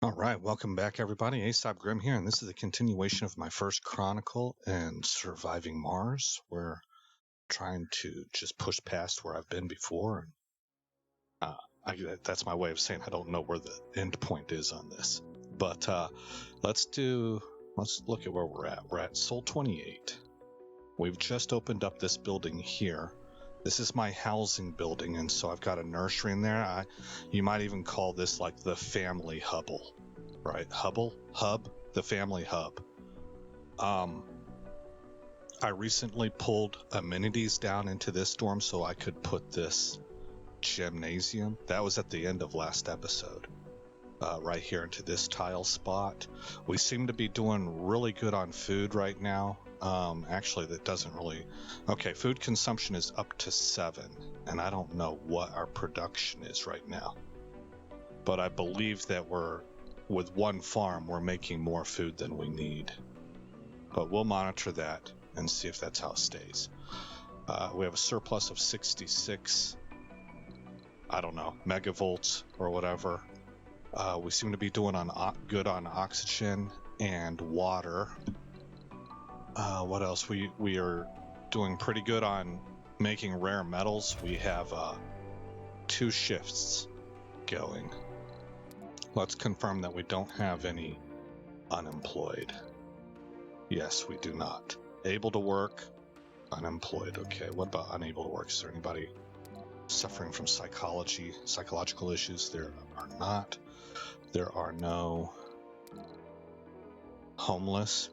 All right, welcome back, everybody. Aesop Grim here, and this is a continuation of my first Chronicle and Surviving Mars. We're trying to just push past where I've been before. That's my way of saying I don't know where the end point is on this. But let's look at where we're at. We're at Sol 28. We've just opened up this building here. This is my housing building, and so I've got a nursery in there. You might even call this like the family hubble, right? Hub, the family hub. I recently pulled amenities down into this dorm so I could put this gymnasium. That was at the end of last episode. Right here into this tile spot. We seem to be doing really good on food right now. Actually, that doesn't really... Okay, food consumption is up to 7, and I don't know what our production is right now. But I believe that with one farm, we're making more food than we need. But we'll monitor that and see if that's how it stays. We have a surplus of 66, I don't know, megavolts or whatever. We seem to be doing good on oxygen and water. What else? We are doing pretty good on making rare metals. We have 2 shifts going. Let's confirm that we don't have any unemployed. Yes, we do not. Able to work, unemployed. Okay, what about unable to work? Is there anybody suffering from psychological issues? There are not. There are no homeless.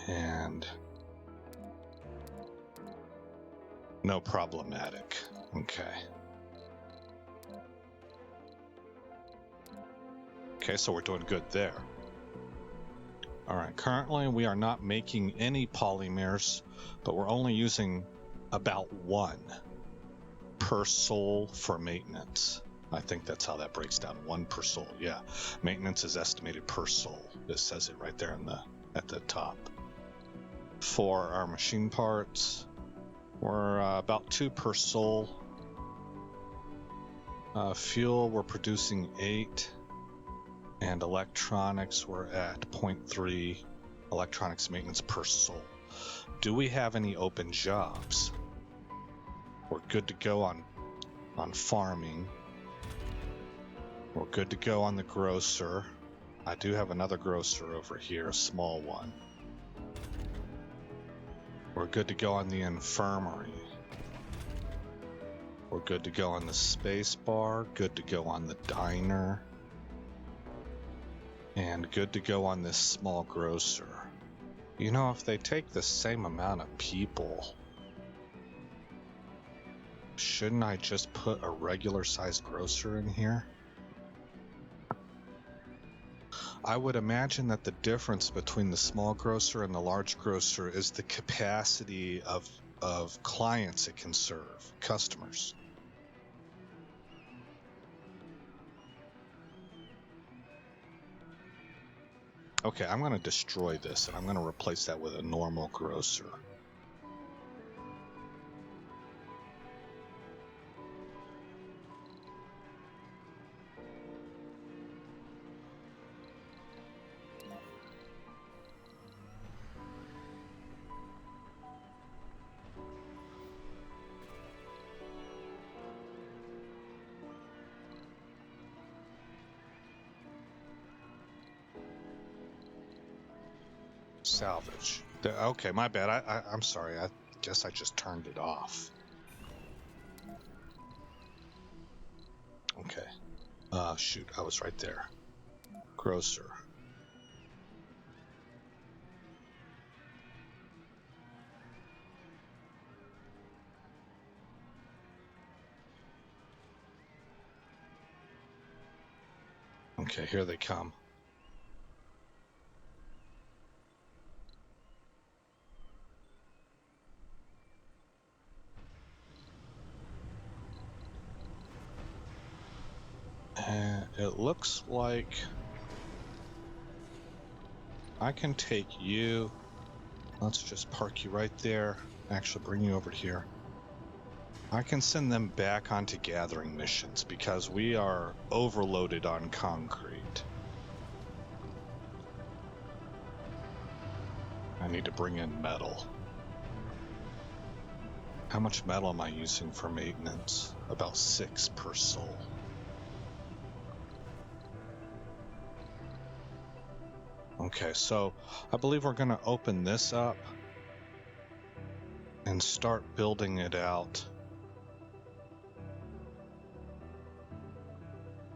And no problematic. Okay, so we're doing good there. All right, currently we are not making any polymers, but we're only using about 1 per soul for maintenance. I think that's how that breaks down, 1 per soul. Yeah, maintenance is estimated per soul. It says it right there at the top. For our machine parts, we're about 2 per soul. Fuel, we're producing 8. And electronics, we're at 0.3 electronics maintenance per soul. Do we have any open jobs? We're good to go on farming. We're good to go on the grocer. I do have another grocer over here, a small one. We're good to go on the infirmary. We're good to go on the space bar, good to go on the diner, and good to go on this small grocer. You know, if they take the same amount of people, shouldn't I just put a regular sized grocer in here? I would imagine that the difference between the small grocer and the large grocer is the capacity of clients it can serve, customers. Okay, I'm going to destroy this and I'm going to replace that with a normal grocer. Salvage. Okay, my bad. I'm sorry. I guess I just turned it off. Okay. Shoot, I was right there. Grocer. Okay, here they come. It looks like I can take you. Let's just park you right there. Actually, bring you over here. I can send them back onto gathering missions because we are overloaded on concrete. I need to bring in metal. How much metal am I using for maintenance? About 6 per soul. Okay, so I believe we're going to open this up and start building it out.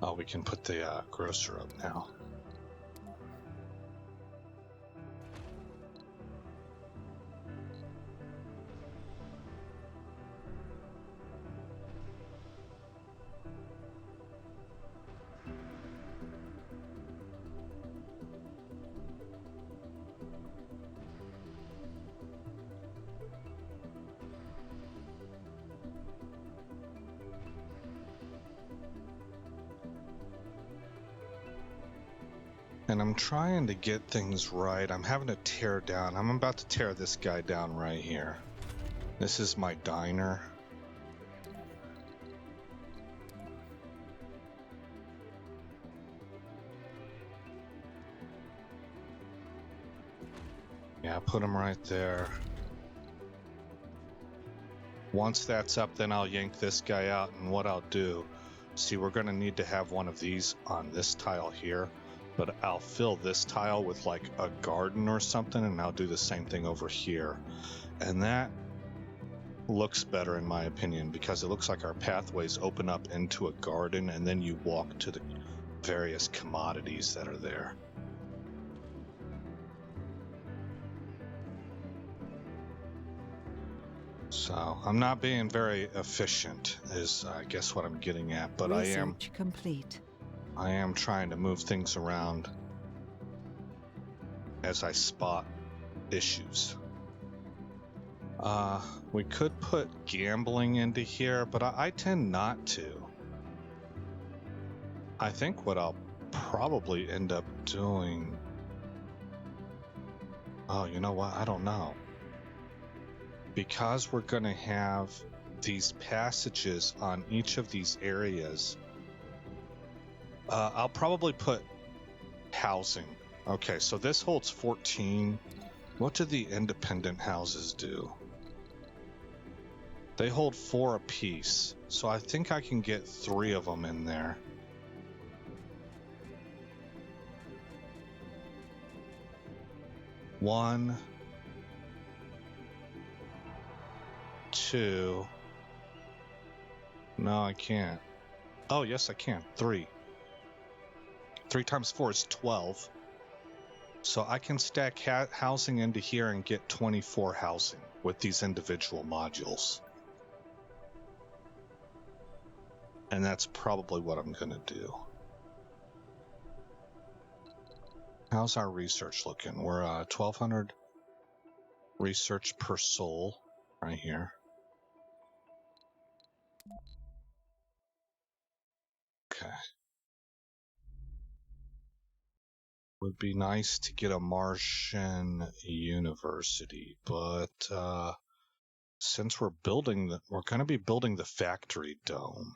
Oh, we can put the grocer up now. And I'm trying to get things right. I'm having to tear down. I'm about to tear this guy down right here. This is my diner. Yeah, put him right there. Once that's up, then I'll yank this guy out, and what I'll do, see, we're going to need to have one of these on this tile here, but I'll fill this tile with like a garden or something, and I'll do the same thing over here. And that looks better in my opinion, because it looks like our pathways open up into a garden, and then you walk to the various commodities that are there. So I'm not being very efficient is I guess what I'm getting at, but Research complete. I am trying to move things around as I spot issues. We could put gambling into here, but I tend not to. I think what I'll probably end up doing... Oh, you know what? I don't know. Because we're going to have these passages on each of these areas, I'll probably put housing. Okay, so this holds 14. What do the independent houses do? They hold 4 apiece, so I think I can get 3 of them in there. One, 2. No, I can't. Oh, yes, I can. 3. 3 times 4 is 12. So I can stack housing into here and get 24 housing with these individual modules. And that's probably what I'm going to do. How's our research looking? We're 1,200 research per soul right here. Okay. Would be nice to get a Martian university, but since we're going to be building the factory dome.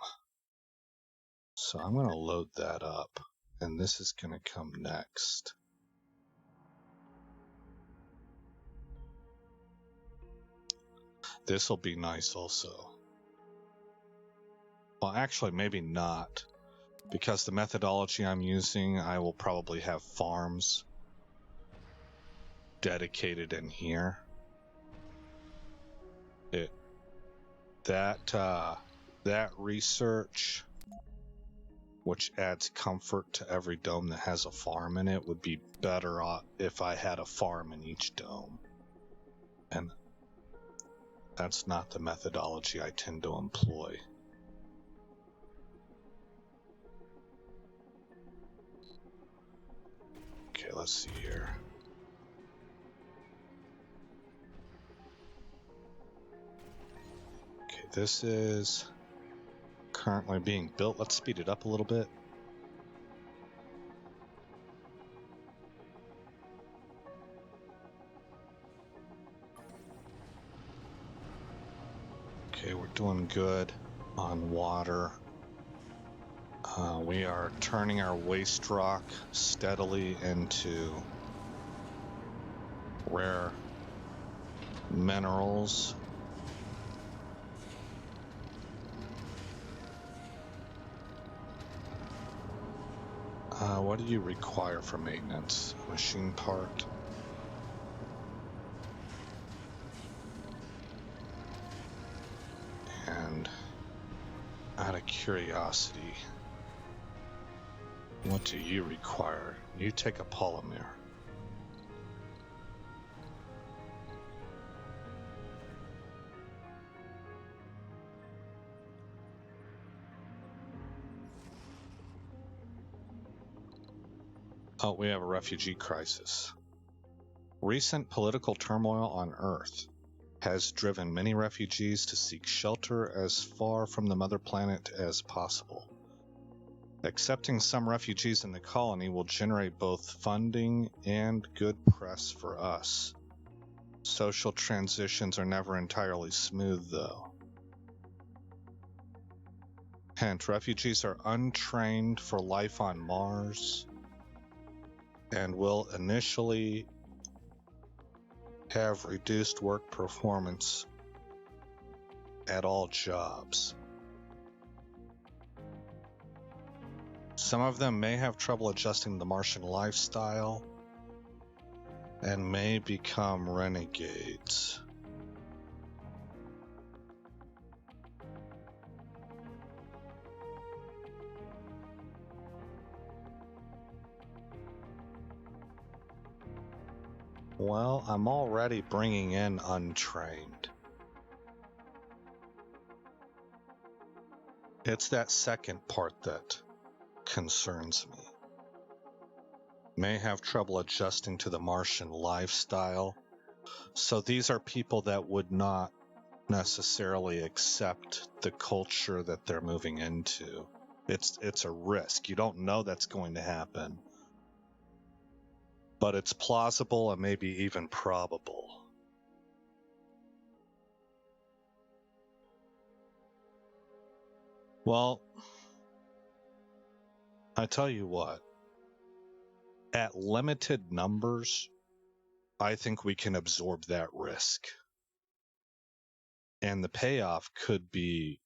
So I'm going to load that up, and this is going to come next. This will be nice also. Well, actually, maybe not. Because the methodology I'm using, I will probably have farms dedicated in here. That research, which adds comfort to every dome that has a farm in it, would be better if I had a farm in each dome. And that's not the methodology I tend to employ. Okay, let's see here. Okay, this is currently being built. Let's speed it up a little bit. Okay, we're doing good on water. We are turning our waste rock steadily into rare minerals. What do you require for maintenance? Machine part. And out of curiosity, what do you require? You take a polymer. Oh, we have a refugee crisis. Recent political turmoil on Earth has driven many refugees to seek shelter as far from the mother planet as possible. Accepting some refugees in the colony will generate both funding and good press for us. Social transitions are never entirely smooth, though. Hint, refugees are untrained for life on Mars and will initially have reduced work performance at all jobs. Some of them may have trouble adjusting to the Martian lifestyle and may become renegades. Well, I'm already bringing in untrained. It's that second part that concerns me. May have trouble adjusting to the Martian lifestyle. So these are people that would not necessarily accept the culture that they're moving into. It's a risk. You don't know that's going to happen. But it's plausible and maybe even probable. Well, I tell you what, at limited numbers, I think we can absorb that risk. And the payoff could be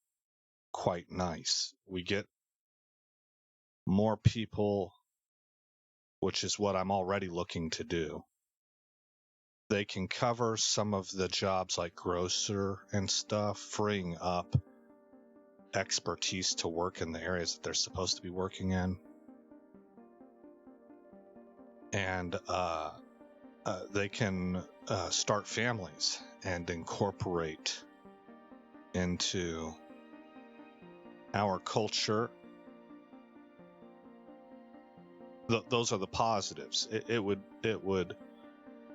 quite nice. We get more people, which is what I'm already looking to do. They can cover some of the jobs like grocer and stuff, freeing up expertise to work in the areas that they're supposed to be working in. And they can start families and incorporate into our culture. Those are the positives. It would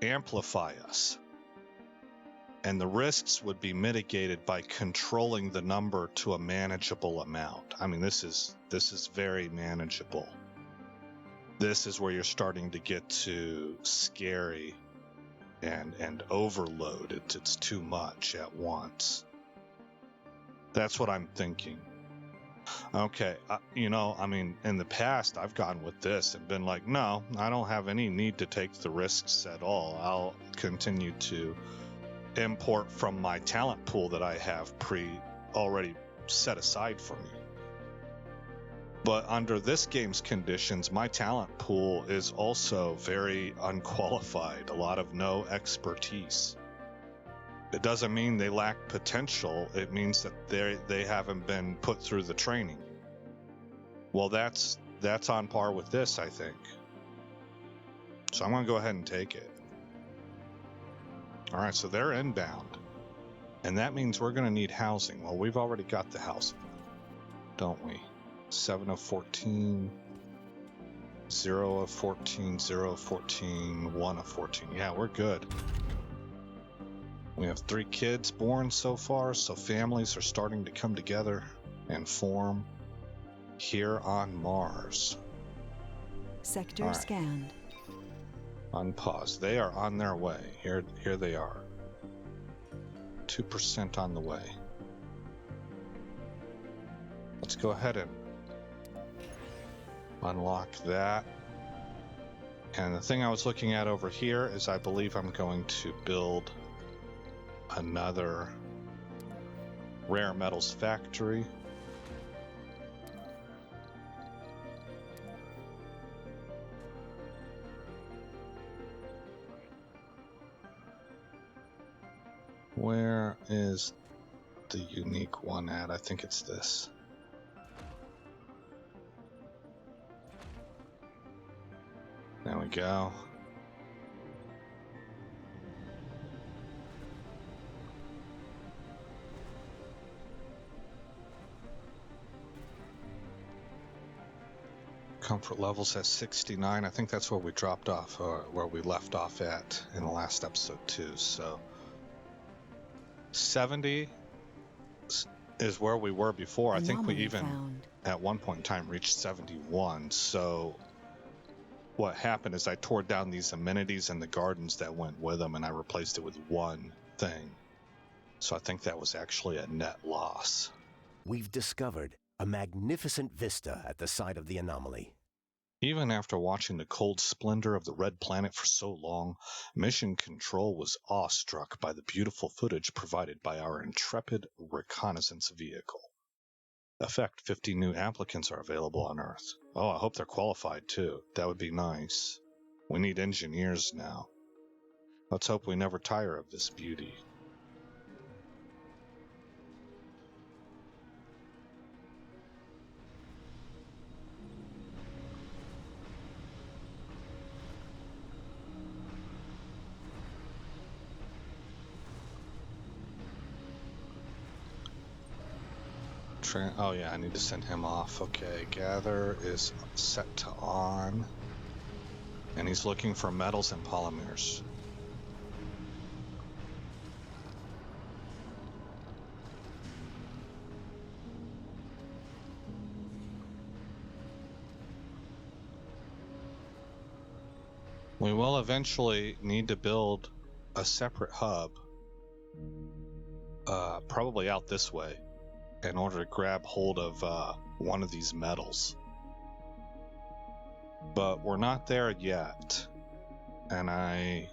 amplify us, and the risks would be mitigated by controlling the number to a manageable amount. I mean, this is very manageable. This is where you're starting to get to scary and overload. It's too much at once. That's what I'm thinking. Okay, I mean, in the past, I've gone with this and been like, no, I don't have any need to take the risks at all. I'll continue to import from my talent pool that I have already set aside for me. But under this game's conditions, my talent pool is also very unqualified, a lot of no expertise. It doesn't mean they lack potential. It means that they haven't been put through the training. Well, that's on par with this, I think. So I'm going to go ahead and take it. All right, so they're inbound. And that means we're going to need housing. Well, we've already got the housing, don't we? 7 of 14, 0 of 14, 0 of 14, 1 of 14. Yeah, we're good. We have 3 kids born so far, so families are starting to come together and form here on Mars. Sector scanned. Unpause. They are on their way. Here they are. 2% on the way. Let's go ahead and unlock that. And the thing I was looking at over here is I believe I'm going to build another rare metals factory. Where is the unique one at? I think it's this. There we go. Comfort levels at 69. I think that's where we dropped off, or where we left off at in the last episode too. So 70 is where we were before. I think we even at one point in time reached 71. So what happened is I tore down these amenities and the gardens that went with them, and I replaced it with one thing. So I think that was actually a net loss. We've discovered a magnificent vista at the site of the anomaly. Even after watching the cold splendor of the Red Planet for so long, Mission Control was awestruck by the beautiful footage provided by our intrepid reconnaissance vehicle. Effect 50 new applicants are available on Earth. Oh, I hope they're qualified too. That would be nice. We need engineers now. Let's hope we never tire of this beauty. Oh yeah, I need to send him off. Okay, gather is set to on. And he's looking for metals and polymers. We will eventually need to build a separate hub, probably out this way, in order to grab hold of one of these metals. But we're not there yet, and I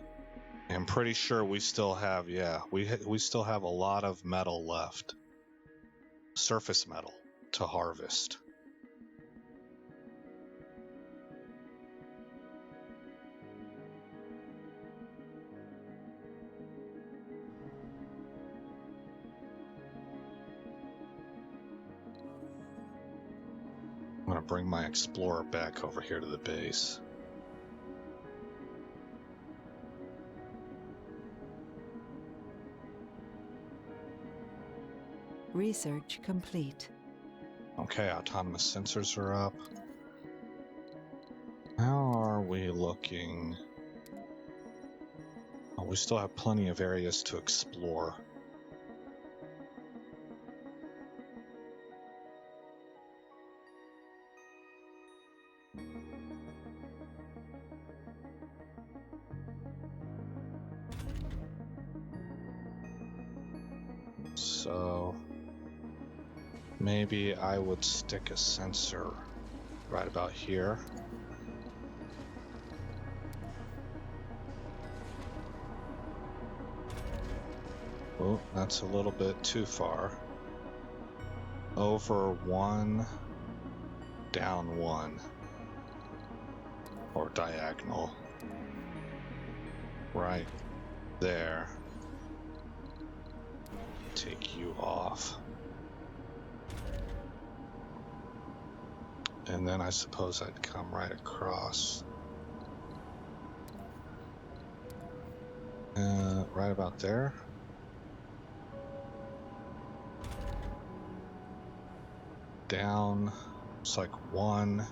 am pretty sure we still have, we still have a lot of metal left, surface metal to harvest. I'm going to bring my explorer back over here to the base. Research complete. Okay, autonomous sensors are up. How are we looking? Oh, we still have plenty of areas to explore. So maybe I would stick a sensor right about here. Oh, that's a little bit too far. Over one, down one. Or diagonal. Right there. Take you off. And then I suppose I'd come right across. Right about there. Down. It's like 1,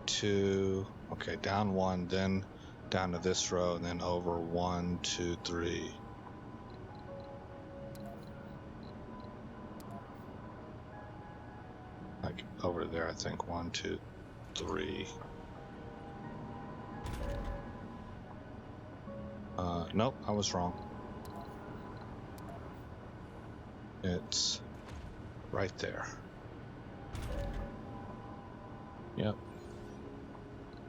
2. Okay, down 1, then down to this row, and then over 1, 2, 3. Like over there, I think 1, 2, 3. Nope, I was wrong. It's right there. Yep.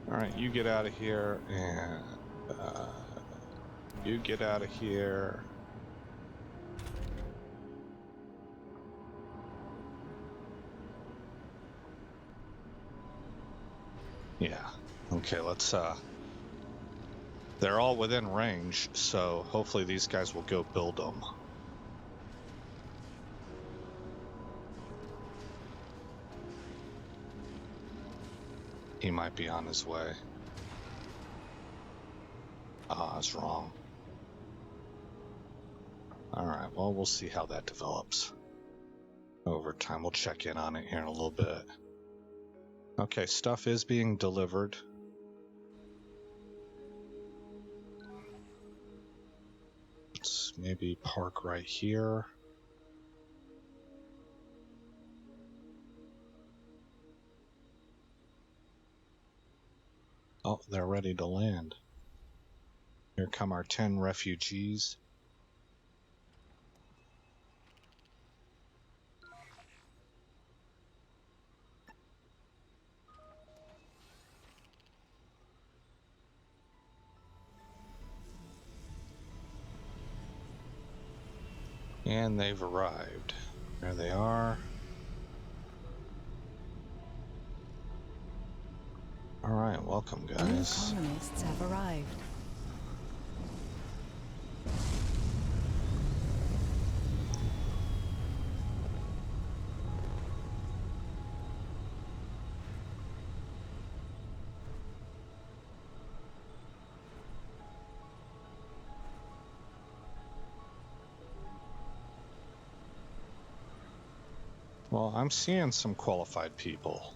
Alright, you get out of here, and you get out of here. Yeah. Okay, let's, they're all within range, so hopefully these guys will go build them. He might be on his way. I was wrong. Alright, well, we'll see how that develops over time. We'll check in on it here in a little bit. Okay, stuff is being delivered. Let's maybe park right here. Oh, they're ready to land. Here come our 10 refugees. And they've arrived. There they are. Alright, welcome guys. New colonists have arrived. Well, I'm seeing some qualified people.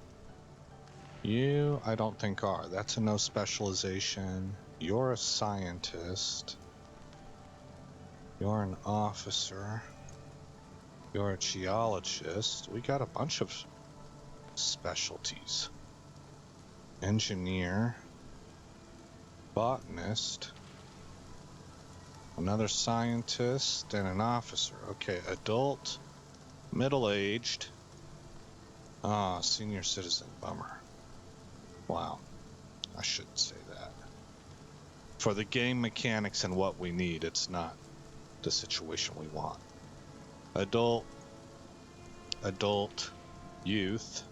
You, I don't think are. That's a no specialization. You're a scientist. You're an officer. You're a geologist. We got a bunch of specialties. Engineer. Botanist. Another scientist and an officer. Okay, adult. Middle-aged. Senior citizen. Bummer. Wow. I shouldn't say that. For the game mechanics and what we need, it's not the situation we want. Adult, youth,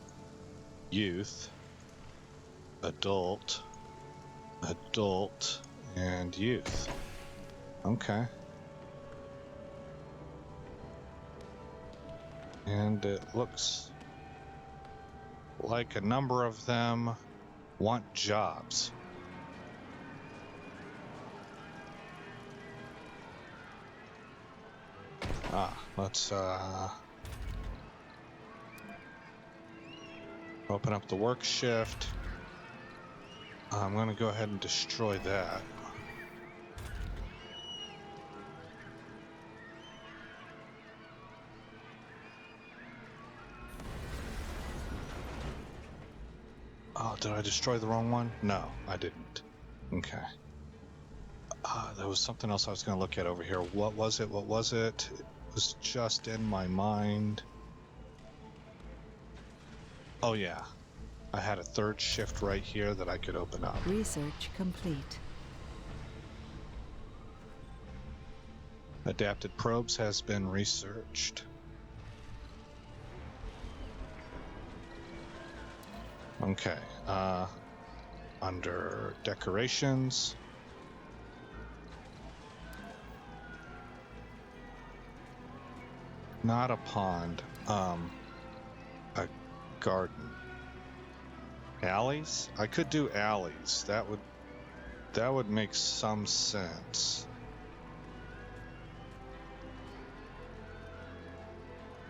adult, and youth. Okay. And it looks like a number of them want jobs. Let's open up the work shift. I'm going to go ahead and destroy that. Oh, did I destroy the wrong one? No, I didn't. Okay. There was something else I was going to look at over here. What was it? It was just in my mind. Oh, yeah. I had a third shift right here that I could open up. Research complete. Adapted probes has been researched. Okay. Under decorations. Not a pond. A garden. Alleys? I could do alleys. That would make some sense.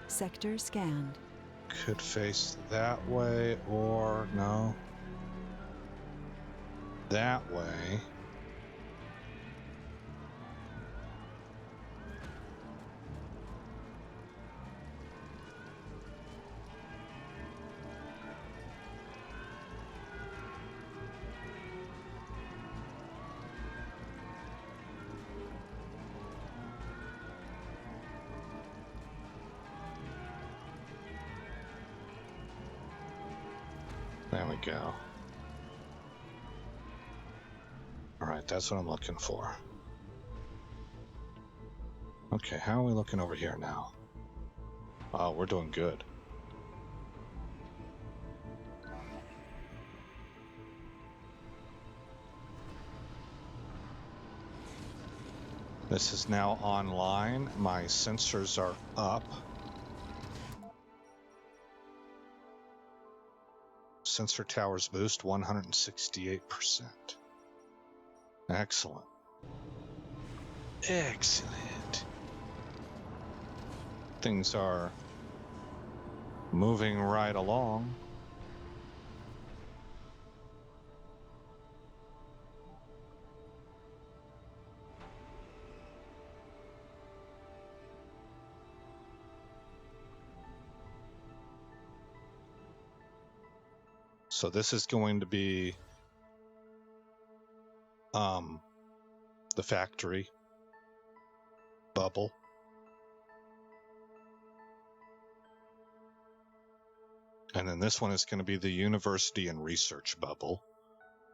Sector scanned. Could face that way or no. That way. There we go. Alright, that's what I'm looking for. Okay, how are we looking over here now? Oh, we're doing good. This is now online. My sensors are up. Sensor towers boost 168%. Excellent. Excellent. Things are moving right along. So this is going to be the factory bubble. And then this one is going to be the university and research bubble.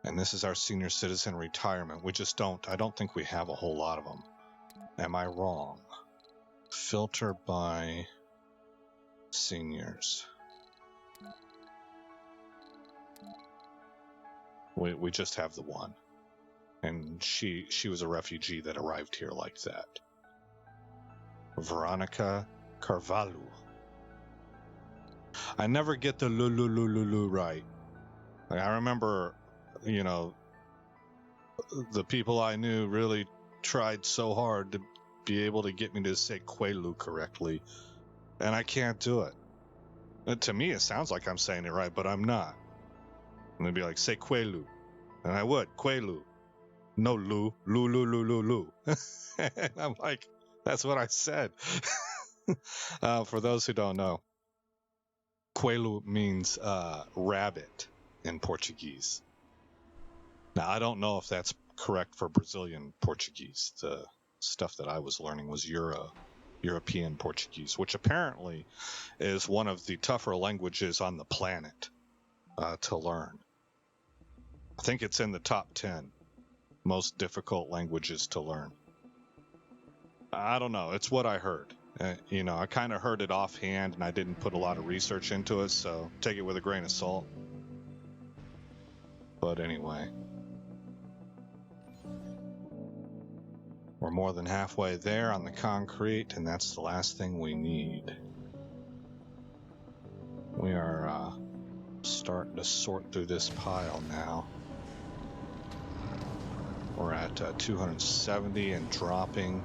And this is our senior citizen retirement. I don't think we have a whole lot of them. Am I wrong? Filter by seniors. We just have the one. And she was a refugee that arrived here like that. Veronica Carvalho. I never get the lu right. Like, I remember, the people I knew really tried so hard to be able to get me to say Quelu correctly, and I can't do it. And to me, it sounds like I'm saying it right, but I'm not. And they'd be like, say Quelu. And I would, Quelu. No, Lu. And I'm like, that's what I said. For those who don't know, Quelu means rabbit in Portuguese. Now, I don't know if that's correct for Brazilian Portuguese. The stuff that I was learning was European Portuguese, which apparently is one of the tougher languages on the planet to learn. I think it's in the top 10 most difficult languages to learn. I don't know. It's what I heard. I kind of heard it offhand, and I didn't put a lot of research into it, so take it with a grain of salt. But anyway, we're more than halfway there on the concrete, and that's the last thing we need. We are starting to sort through this pile now. We're at 270 and dropping.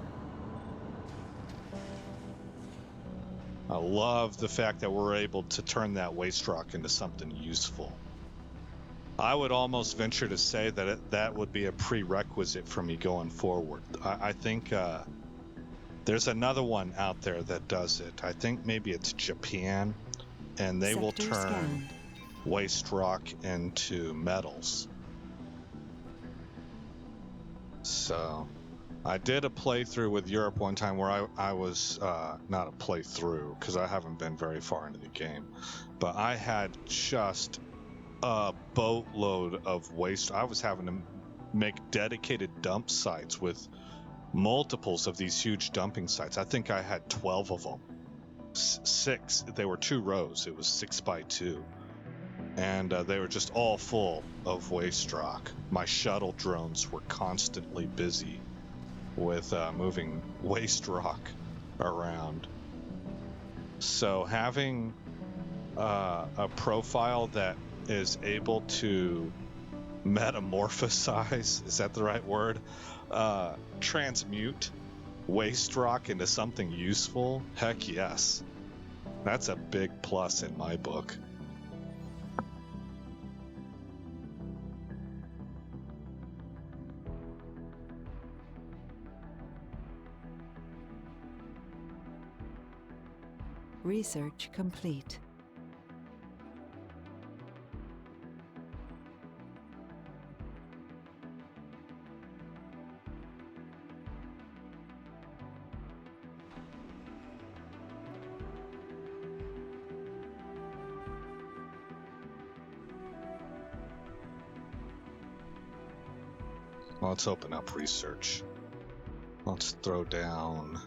I love the fact that we're able to turn that waste rock into something useful. I would almost venture to say that that would be a prerequisite for me going forward. I think there's another one out there that does it. I think maybe it's Japan, and they will turn waste rock into metals. So I did a playthrough with Europe one time where I was not a playthrough because I haven't been very far into the game, but I had just a boatload of waste. I was having to make dedicated dump sites with multiples of these huge dumping sites. I think I had 12 of them. 6. They were 2 rows. It was 6 by 2. And they were just all full of waste rock. My shuttle drones were constantly busy with moving waste rock around. So having a profile that is able to metamorphosize, is that the right word? Transmute waste rock into something useful? Heck yes. That's a big plus in my book. Research complete. Let's open up research. Let's throw down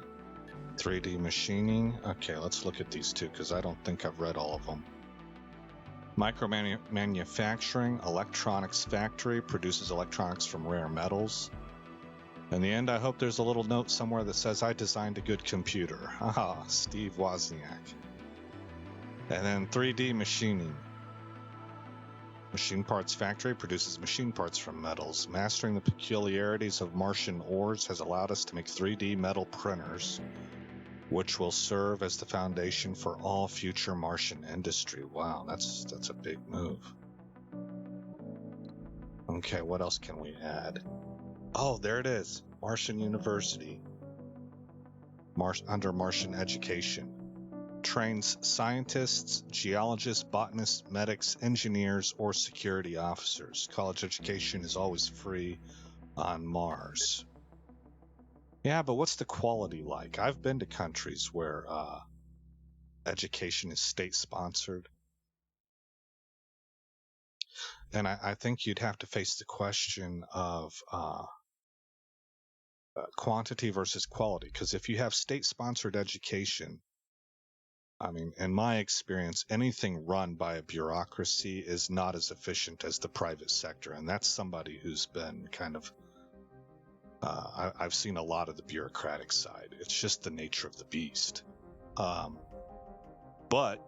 3D machining. Okay, let's look at these two because I don't think I've read all of them. Manufacturing, electronics factory, produces electronics from rare metals. In the end, I hope there's a little note somewhere that says I designed a good computer. Haha, Steve Wozniak. And then 3D machining. Machine Parts Factory produces machine parts from metals. Mastering the peculiarities of Martian ores has allowed us to make 3D metal printers, which will serve as the foundation for all future Martian industry. Wow, that's a big move. Okay, what else can we add? Oh, there it is. Martian University. Under Martian Education. Trains scientists, geologists, botanists, medics, engineers, or security officers. College education is always free on Mars. Yeah, but what's the quality like? I've been to countries where education is state-sponsored. And I think you'd have to face the question of quantity versus quality. Because if you have state-sponsored education, I mean, in my experience, anything run by a bureaucracy is not as efficient as the private sector. And that's somebody who's been kind of, I've seen a lot of the bureaucratic side. It's just the nature of the beast. But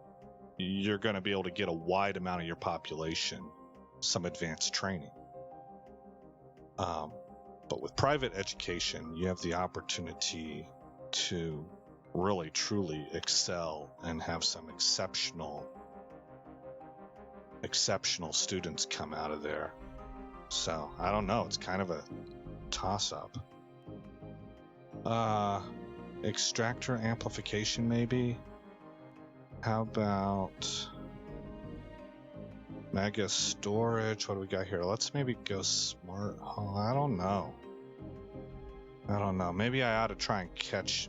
you're going to be able to get a wide amount of your population some advanced training. But with private education, you have the opportunity to really truly excel and have some exceptional students come out of there. So I don't know, it's kind of a toss-up. Extractor amplification, maybe? How about mega storage? What do we got here? Let's maybe go smart. Oh, I don't know. Maybe I ought to try and catch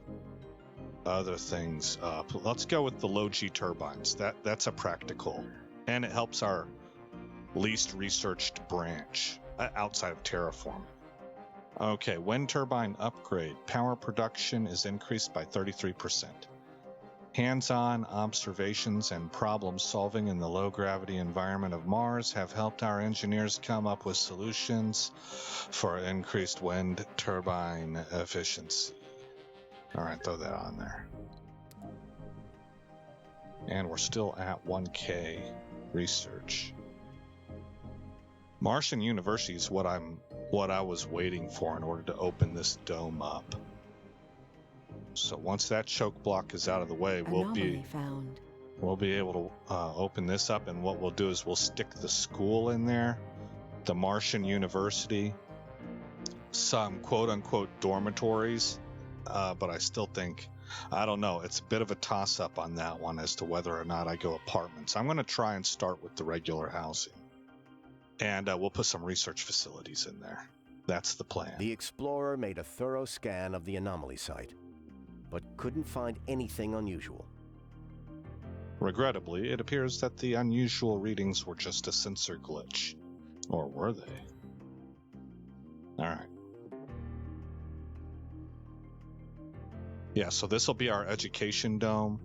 other things up. Let's go with the low G turbines. That's a practical, and it helps our least researched branch outside of terraforming. Okay, wind turbine upgrade. Power production is increased by 33%. Hands-on observations and problem solving in the low-gravity environment of Mars have helped our engineers come up with solutions for increased wind turbine efficiency. All right, throw that on there. And we're still at 1K research. Martian University is what I was waiting for in order to open this dome up. So once that choke block is out of the way, we'll be able to open this up, and what we'll do is we'll stick the school in there, the Martian University, some quote-unquote dormitories, but I still think, I don't know, it's a bit of a toss-up on that one as to whether or not I go apartments. I'm going to try and start with the regular housing, and we'll put some research facilities in there. That's the plan. The explorer made a thorough scan of the anomaly site, but couldn't find anything unusual. Regrettably, it appears that the unusual readings were just a sensor glitch. Or were they? Alright. Yeah, so this will be our education dome,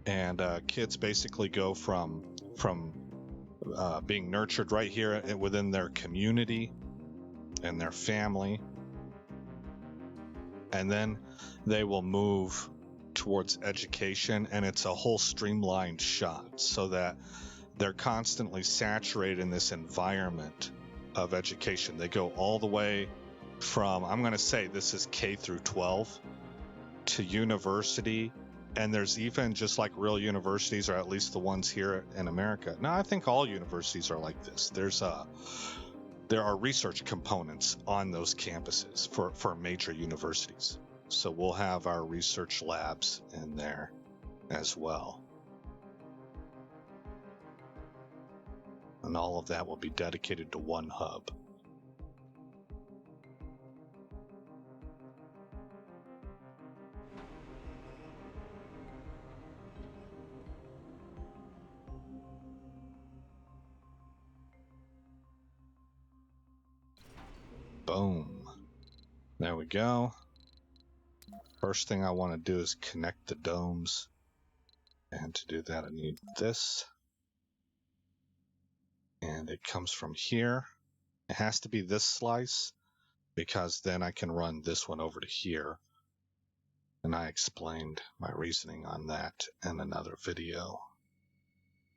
and kids basically go from being nurtured right here within their community and their family, and then they will move towards education, and it's a whole streamlined shot so that they're constantly saturated in this environment of education. They go all the way from, I'm going to say this is K through 12 to university, and there's even just like real universities, or at least the ones here in America. Now, I think all universities are like this. There are research components on those campuses for major universities. So we'll have our research labs in there as well. And all of that will be dedicated to one hub. Boom. There we go. First thing I want to do is connect the domes. And to do that, I need this. And it comes from here. It has to be this slice. because then I can run this one over to here. And I explained my reasoning on that in another video,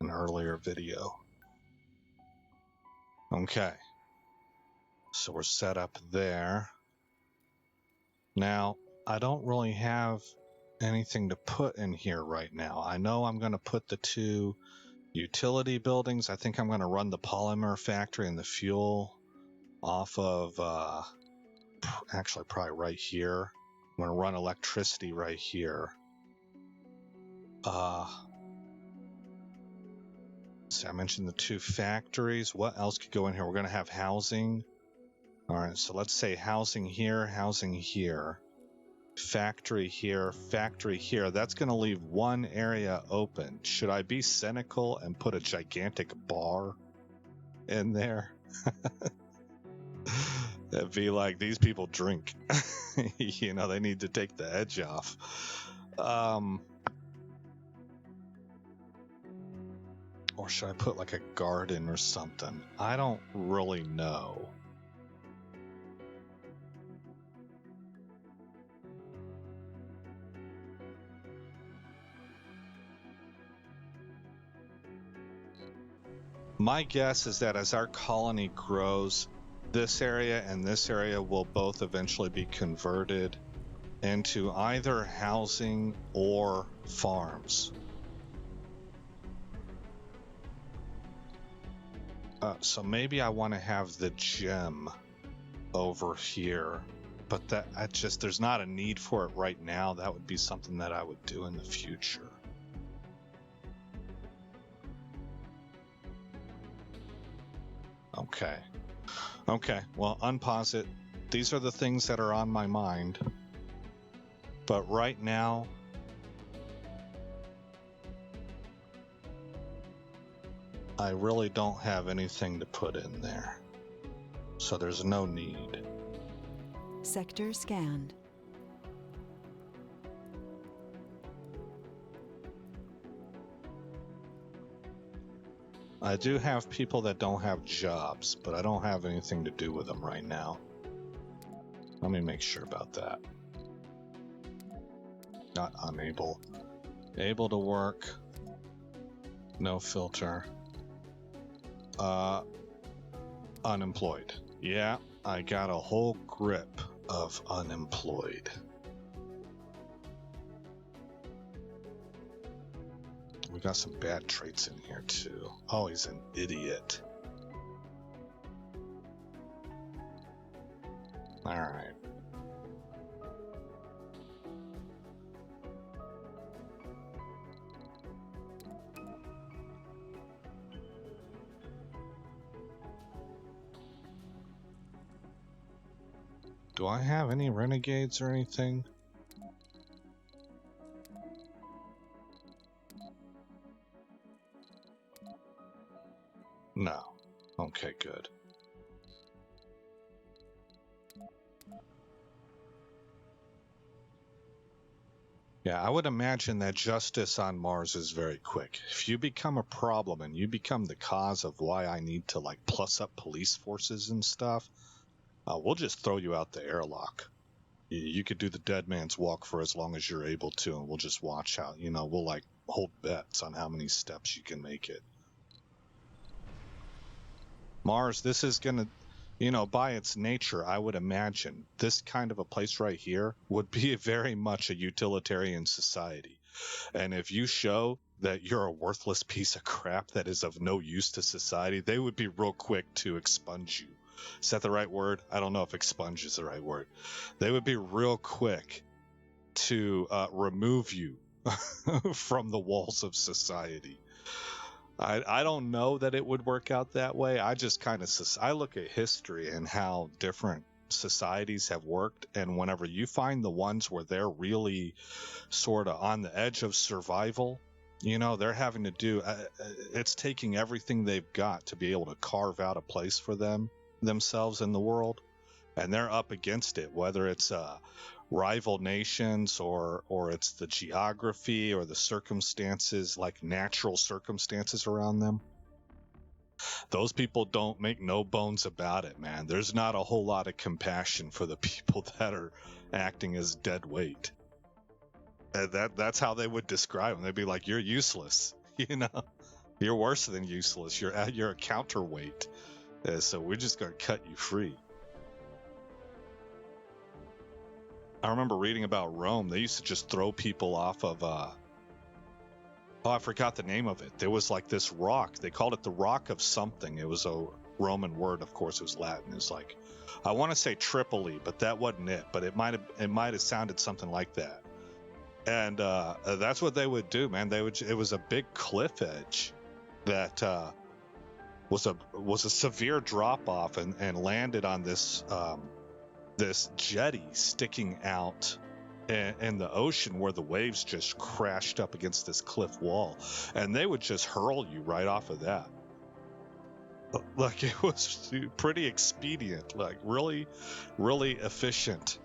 an earlier video. Okay, so we're set up there. Now, I don't really have anything to put in here right now. I know I'm going to put the 2 utility buildings. I think I'm going to run the polymer factory and the fuel off of, actually probably right here. I'm going to run electricity right here. So I mentioned the 2 factories. What else could go in here? We're going to have housing. All right, so let's say housing here, factory here, factory here. That's going to leave one area open. Should I be cynical and put a gigantic bar in there? It'd be like, these people drink. You know, they need to take the edge off. Or should I put like a garden or something? I don't really know. My guess is that as our colony grows, this area and this area will both eventually be converted into either housing or farms. So maybe I want to have the gem over here, but there's not a need for it right now. That would be something that I would do in the future. Okay, well, unpause it. These are the things that are on my mind. But right now, I really don't have anything to put in there. So there's no need. Sector scanned. I do have people that don't have jobs, but I don't have anything to do with them right now. Let me make sure about that. Not unable. Able to work. No filter. Unemployed. Yeah, I got a whole grip of unemployed. We got some bad traits in here too. Oh, he's an idiot. All right. Do I have any renegades or anything? No. Okay, good. Yeah, I would imagine that justice on Mars is very quick. If you become a problem and you become the cause of why I need to like plus up police forces and stuff, we'll just throw you out the airlock. You could do the dead man's walk for as long as you're able to, and we'll just watch how, we'll like hold bets on how many steps you can make it. Mars, this is gonna, by its nature, I would imagine this kind of a place right here would be very much a utilitarian society. And if you show that you're a worthless piece of crap that is of no use to society, they would be real quick to expunge you. Is that the right word? I don't know if expunge is the right word. They would be real quick to remove you from the walls of society. I don't know that it would work out that way. I just kind of, I look at history and how different societies have worked. And whenever you find the ones where they're really sort of on the edge of survival, they're having to do, it's taking everything they've got to be able to carve out a place for themselves in the world. And they're up against it, whether it's rival nations or it's the geography or the circumstances, like natural circumstances around them. Those people don't make no bones about it, man. There's not a whole lot of compassion for the people that are acting as dead weight. That's how they would describe them. They'd be like, "You're useless," you know. You're worse than useless. You're a counterweight. So we're just gonna cut you free. I remember reading about Rome. They used to just throw people off of I forgot the name of it. There was like this rock. They called it the rock of something. It was a Roman word, of course. It was Latin. It was like, I want to say Tripoli, but that wasn't it. But it might have sounded something like that. And that's what they would do, man. It was a big cliff edge that was a severe drop off and landed on this this jetty sticking out in the ocean where the waves just crashed up against this cliff wall, and they would just hurl you right off of that. Like, it was pretty expedient, like really, really efficient.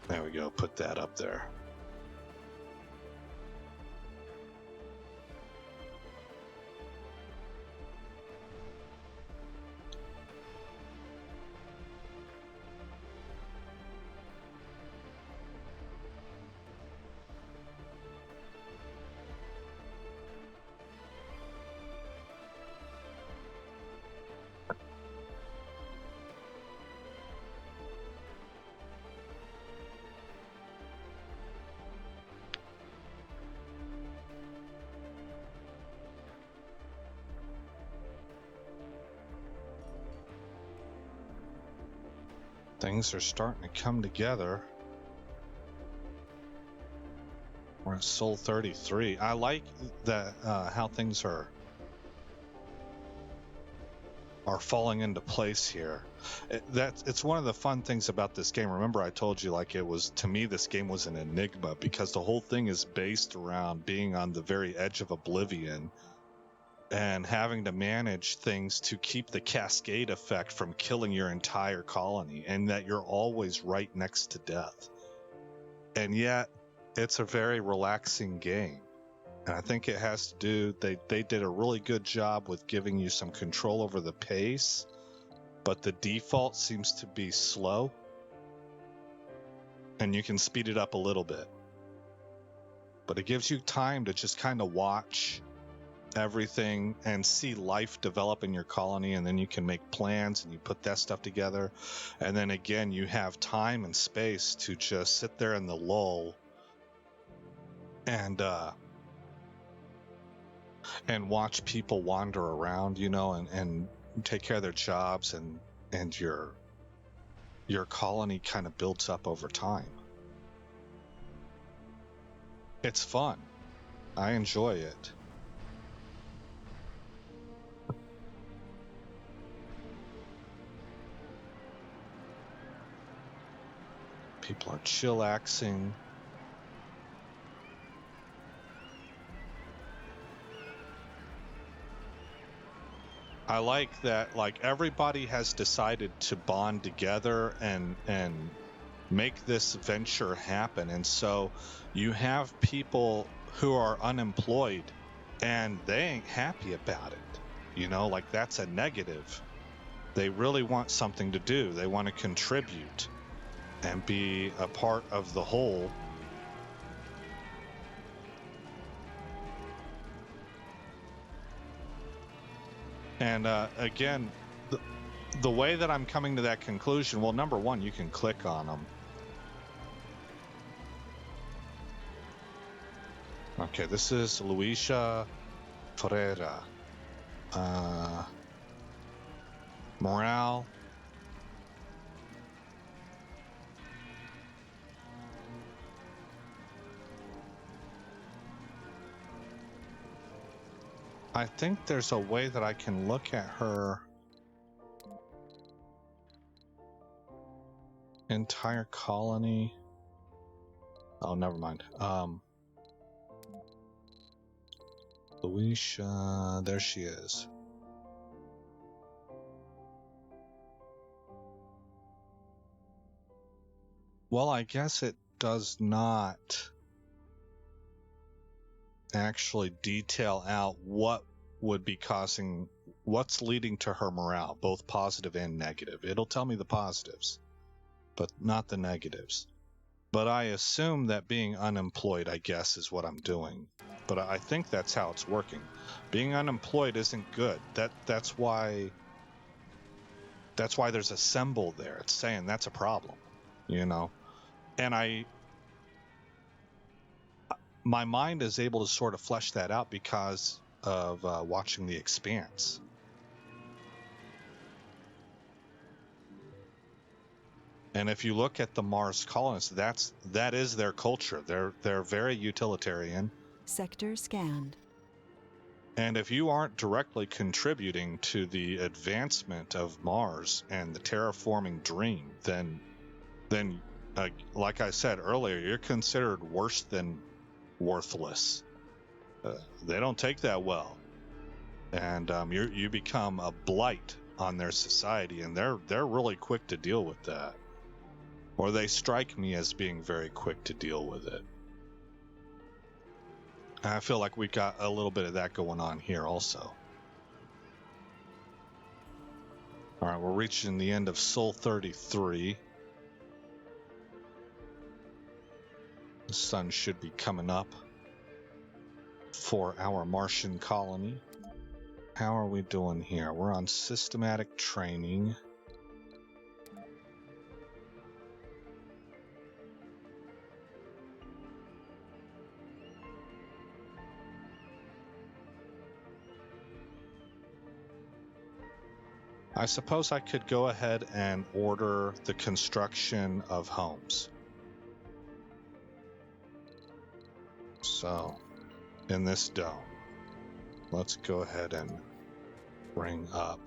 There we go, put that up there. Things are starting to come together. We're at Soul 33. I like that how things are falling into place here. It's one of the fun things about this game. Remember, I told you, like, it was, to me, this game was an enigma because the whole thing is based around being on the very edge of oblivion and having to manage things to keep the cascade effect from killing your entire colony, and that you're always right next to death. And yet, it's a very relaxing game. And I think it has to do, they did a really good job with giving you some control over the pace, but the default seems to be slow. And you can speed it up a little bit. But it gives you time to just kind of watch everything and see life develop in your colony, and then you can make plans and you put that stuff together. And then again, you have time and space to just sit there in the lull and watch people wander around, you know, and take care of their jobs, and your colony kind of builds up over time. It's fun. I enjoy it. People are chillaxing. I like that, like, everybody has decided to bond together and make this venture happen. And so you have people who are unemployed and they ain't happy about it. You know, like, that's a negative. They really want something to do. They want to contribute and be a part of the whole. And again, the way that I'm coming to that conclusion, well, number one, you can click on them. Okay, this is Luisa Ferreira. Morale. I think there's a way that I can look at her entire colony. Oh, never mind. Luisha, there she is. Well, I guess it does not actually detail out what would be causing, what's leading to her morale, both positive and negative. It'll tell me the positives, but not the negatives. But I assume that being unemployed, I guess, is what I'm doing. But I think that's how it's working. Being unemployed isn't good. That's why there's a symbol there. It's saying that's a problem, you know. And my mind is able to sort of flesh that out because of watching The Expanse. And if you look at the Mars colonists, that is their culture. They're very utilitarian. Sector scanned. And if you aren't directly contributing to the advancement of Mars and the terraforming dream, then like I said earlier, you're considered worse than worthless. They don't take that well, and you become a blight on their society, and they're really quick to deal with that. Or they strike me as being very quick to deal with it. And I feel like we've got a little bit of that going on here also. All right, we're reaching the end of Sol 33. The sun should be coming up for our Martian colony. How are we doing here? We're on systematic training. I suppose I could go ahead and order the construction of homes. So, in this dome, let's go ahead and bring up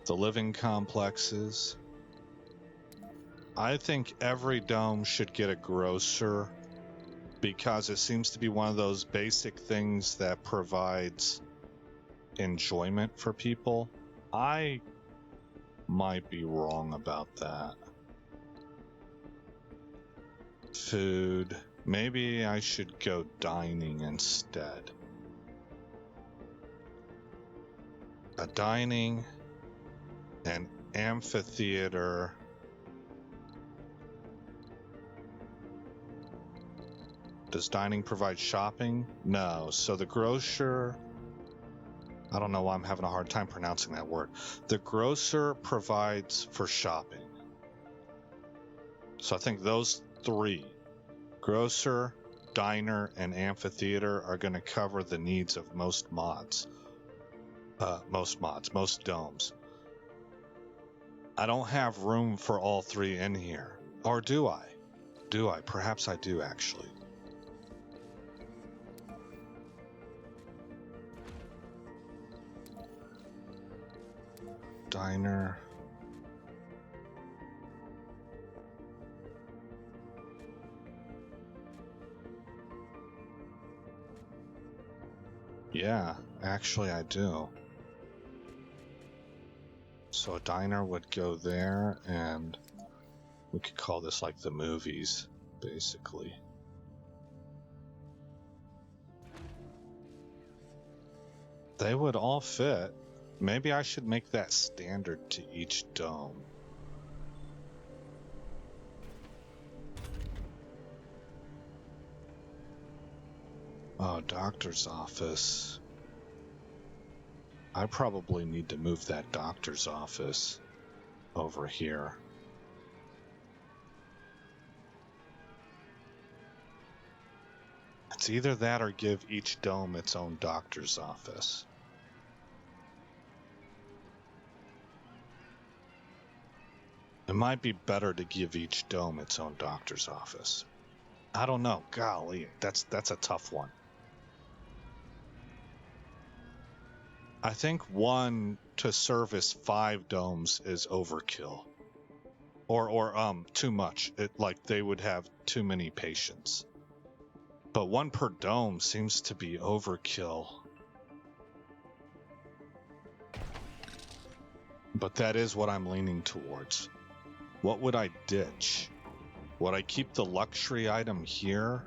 the living complexes. I think every dome should get a grocer because it seems to be one of those basic things that provides enjoyment for people. I might be wrong about that. Food. Maybe I should go dining instead. A dining, an amphitheater. Does dining provide shopping? No. So the grocer, I don't know why I'm having a hard time pronouncing that word. The grocer provides for shopping. So I think those three, grocer, diner, and amphitheater, are going to cover the needs of most mods. Most domes. I don't have room for all three in here. Or do I? Perhaps I do, actually. Diner. Yeah, actually I do. So a diner would go there, and we could call this like the movies, basically. They would all fit. Maybe I should make that standard to each dome. Oh, doctor's office. I probably need to move that doctor's office over here. It's either that or give each dome its own doctor's office. It might be better to give each dome its own doctor's office. I don't know. Golly, that's a tough one. I think 1 to service 5 domes is overkill. Or too much. Like they would have too many patients. But 1 per dome seems to be overkill. But that is what I'm leaning towards. What would I ditch? Would I keep the luxury item here?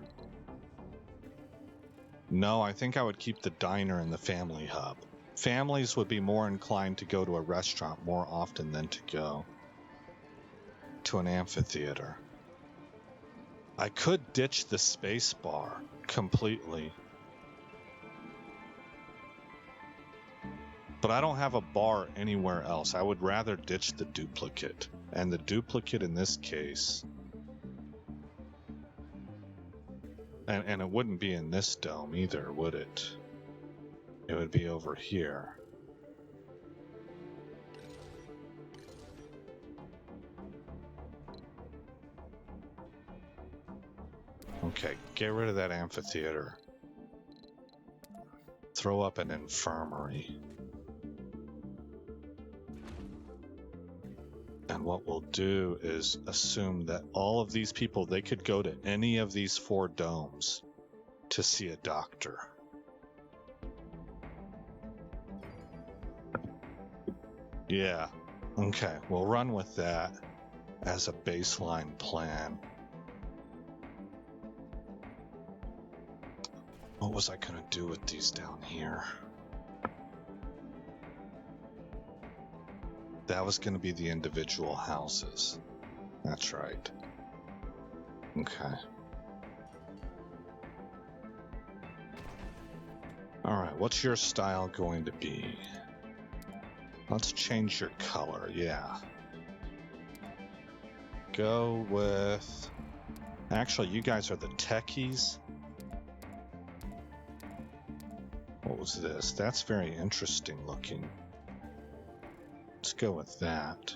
No, I think I would keep the diner and the family hub. Families would be more inclined to go to a restaurant more often than to go to an amphitheater. I could ditch the space bar completely. But I don't have a bar anywhere else. I would rather ditch the duplicate. And the duplicate in this case... And it wouldn't be in this dome either, would it? It would be over here. Okay, get rid of that amphitheater. Throw up an infirmary. And what we'll do is assume that all of these people, they could go to any of these 4 domes to see a doctor. Yeah, okay, we'll run with that as a baseline plan. What was I gonna do with these down here? That was gonna be the individual houses. That's right. Okay. Alright, what's your style going to be? Let's change your color, yeah. Go with... Actually, you guys are the techies. What was this? That's very interesting looking. Let's go with that.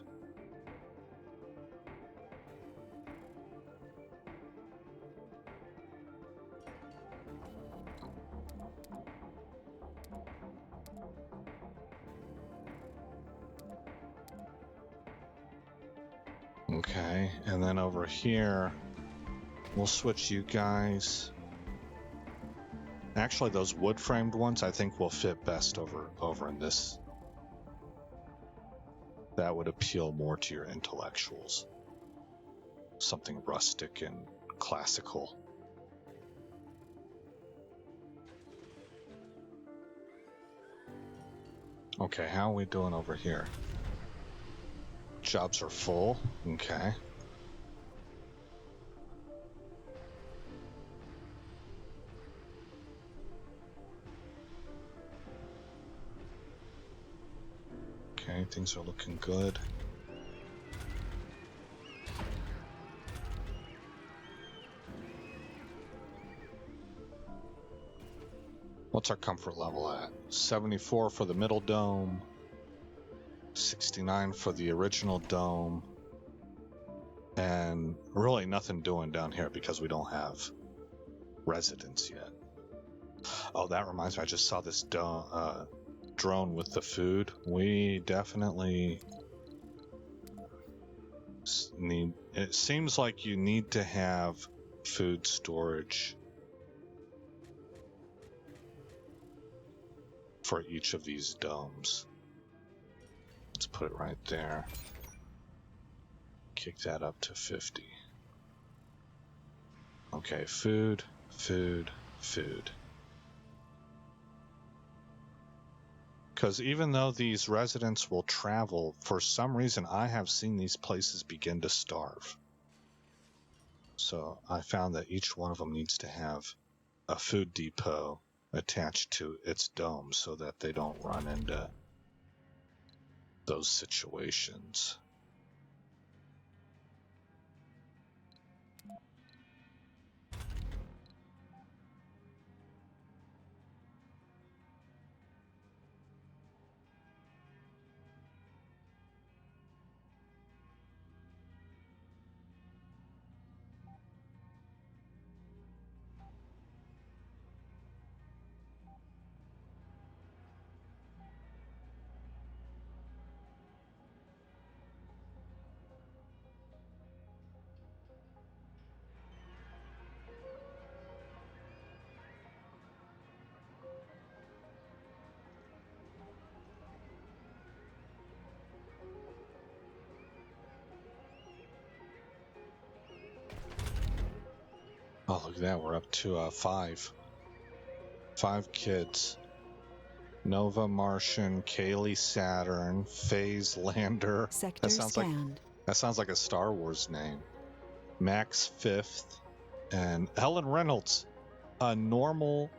Okay, and then over here, we'll switch you guys. Actually, those wood-framed ones, I think will fit best over in this. That would appeal more to your intellectuals. Something rustic and classical. Okay, how are we doing over here? Jobs are full. Okay. Okay, things are looking good. What's our comfort level at? 74 for the middle dome. 69 for the original dome. And really nothing doing down here because we don't have residents yet. Oh, that reminds me, I just saw this drone with the food. We definitely need... It seems like you need to have food storage for each of these domes. Let's put it right there. Kick that up to 50. Okay, food, food, food. Because even though these residents will travel, for some reason I have seen these places begin to starve. So I found that each one of them needs to have a food depot attached to its dome so that they don't run into those situations. Oh, look at that. We're up to 5. 5 kids. Nova Martian, Kaylee Saturn, Phase Lander. Sector scanned. That sounds like a Star Wars name. Max Fifth and Helen Reynolds. A normal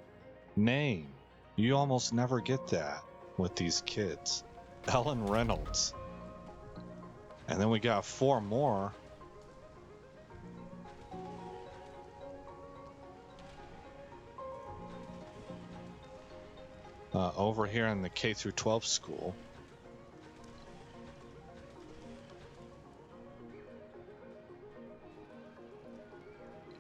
name. You almost never get that with these kids. Helen Reynolds. And then we got 4 more. Over here in the K through 12 school.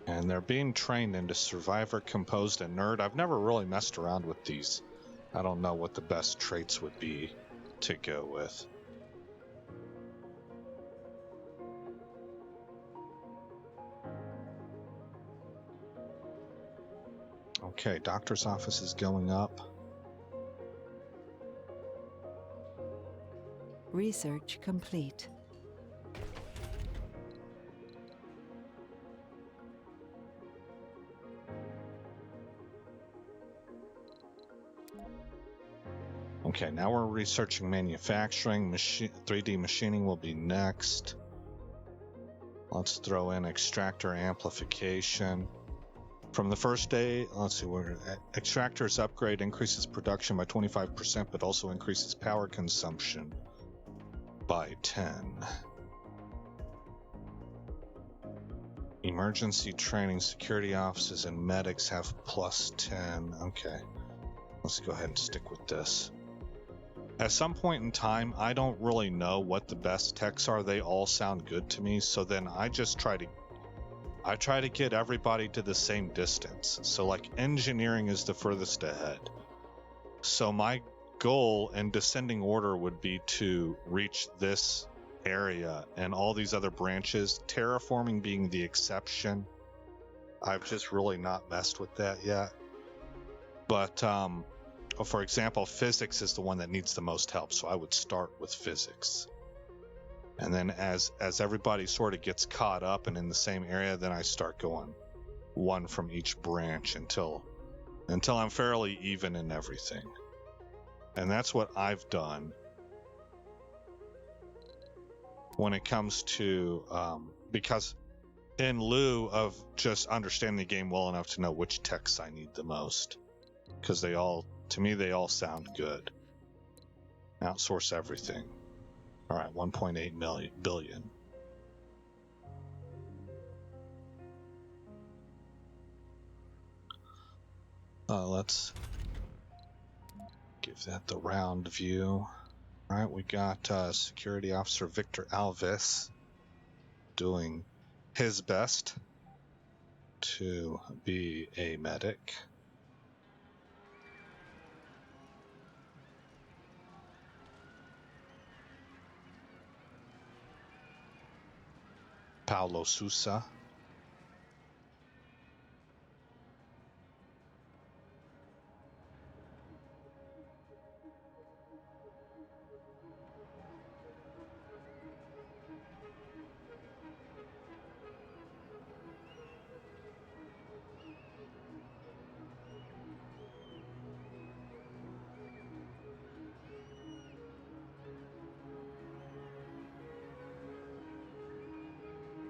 And they're being trained into Survivor, Composed, and Nerd. I've never really messed around with these. I don't know what the best traits would be to go with. Okay, doctor's office is going up. Research complete. Okay, now we're researching manufacturing. 3D machining will be next. Let's throw in extractor amplification. From the first day, let's see, extractors upgrade increases production by 25%, but also increases power consumption by 10. Emergency training, security offices, and medics have plus 10. Okay, let's go ahead and stick with this. At some point in time, I don't really know what the best techs are. They all sound good to me, so then I just try to get everybody to the same distance. So like engineering is the furthest ahead. So my goal in descending order would be to reach this area and all these other branches, terraforming being the exception. I've just really not messed with that yet. But for example, physics is the one that needs the most help, so I would start with physics. And then as everybody sort of gets caught up and in the same area, then I start going one from each branch until I'm fairly even in everything. And that's what I've done when it comes to, because in lieu of just understanding the game well enough to know which techs I need the most, because to me, they all sound good. Outsource everything. All right, 1.8 billion. Let's give that the round view. All right, we got Security Officer Victor Alves doing his best to be a medic. Paulo Sousa.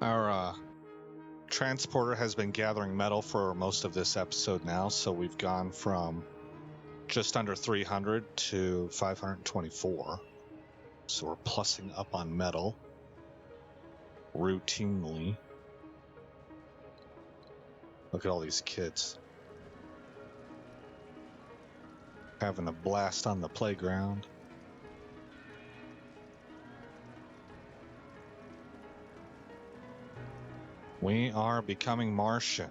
Our transporter has been gathering metal for most of this episode now, so we've gone from just under 300 to 524. So we're plussing up on metal routinely. Look at all these kids having a blast on the playground. We are becoming Martian.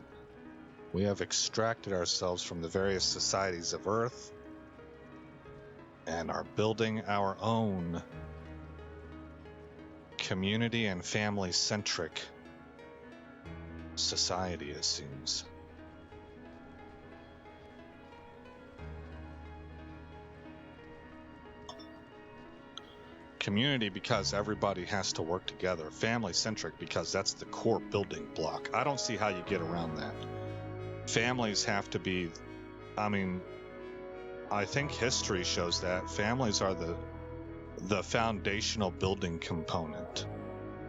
We have extracted ourselves from the various societies of Earth and are building our own community and family-centric society, it seems. Community because everybody has to work together. Family-centric because that's the core building block. I don't see how you get around that. families have to be, I mean, I think history shows that families are the foundational building component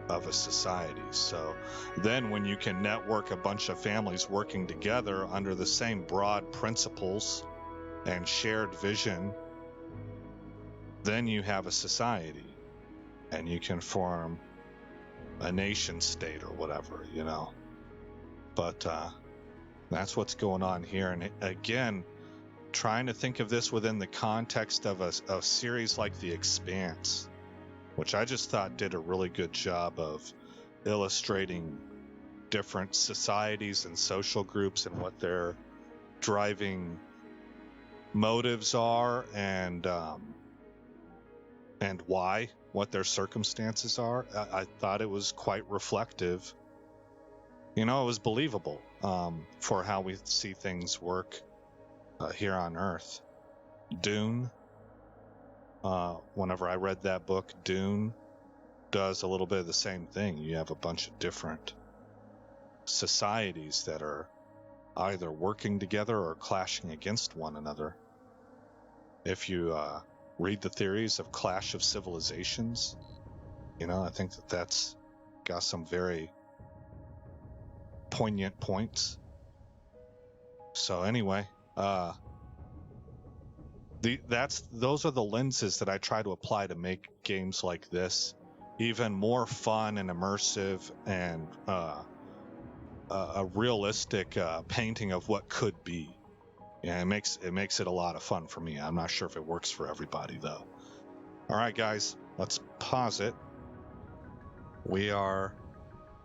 of a society. So then when you can network a bunch of families working together under the same broad principles and shared vision, then you have a society, and you can form a nation state or whatever, you know. But that's what's going on here. And again, trying to think of this within the context of a series like The Expanse, which I just thought did a really good job of illustrating different societies and social groups and what their driving motives are, and why, what their circumstances are. I thought it was quite reflective. You know, it was believable for how we see things work here on Earth. Dune, whenever I read that book, Dune does a little bit of the same thing. You have a bunch of different societies that are either working together or clashing against one another. If you read the theories of Clash of Civilizations, you know, I think that's got some very poignant points. So anyway, those are the lenses that I try to apply to make games like this even more fun and immersive, and a realistic painting of what could be. Yeah, it makes it a lot of fun for me. I'm not sure if it works for everybody though. All right, guys, let's pause it. We are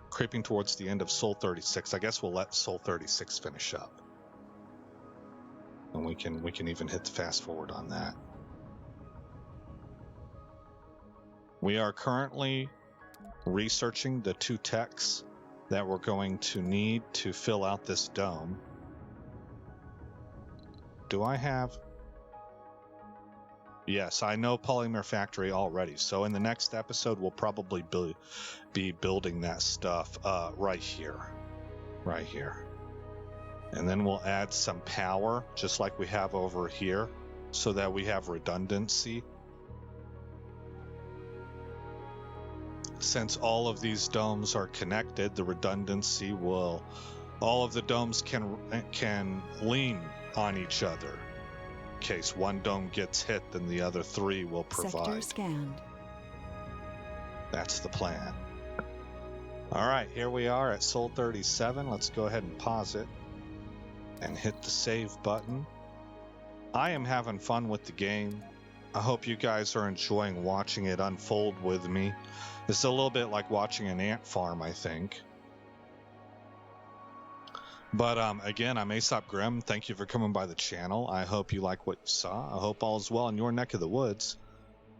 creeping towards the end of Soul 36. I guess we'll let Soul 36 finish up, and we can even hit the fast forward on that. We are currently researching the 2 techs that we're going to need to fill out this dome. Do I have? Yes, I know Polymer Factory already. So in the next episode, we'll probably be building that stuff right here. And then we'll add some power, just like we have over here, so that we have redundancy. Since all of these domes are connected, the redundancy will, all of the domes can lean on each other. In case one dome gets hit, then the other 3 will provide. Sector scanned. That's the plan. All right, here we are at Soul 37. Let's go ahead and pause it and hit the save button. I am having fun with the game. I hope you guys are enjoying watching it unfold with me. It's a little bit like watching an ant farm, I think. But again, I'm Aesop Grimm. Thank you for coming by the channel. I hope you like what you saw. I hope all is well in your neck of the woods.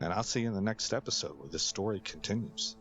And I'll see you in the next episode where this story continues.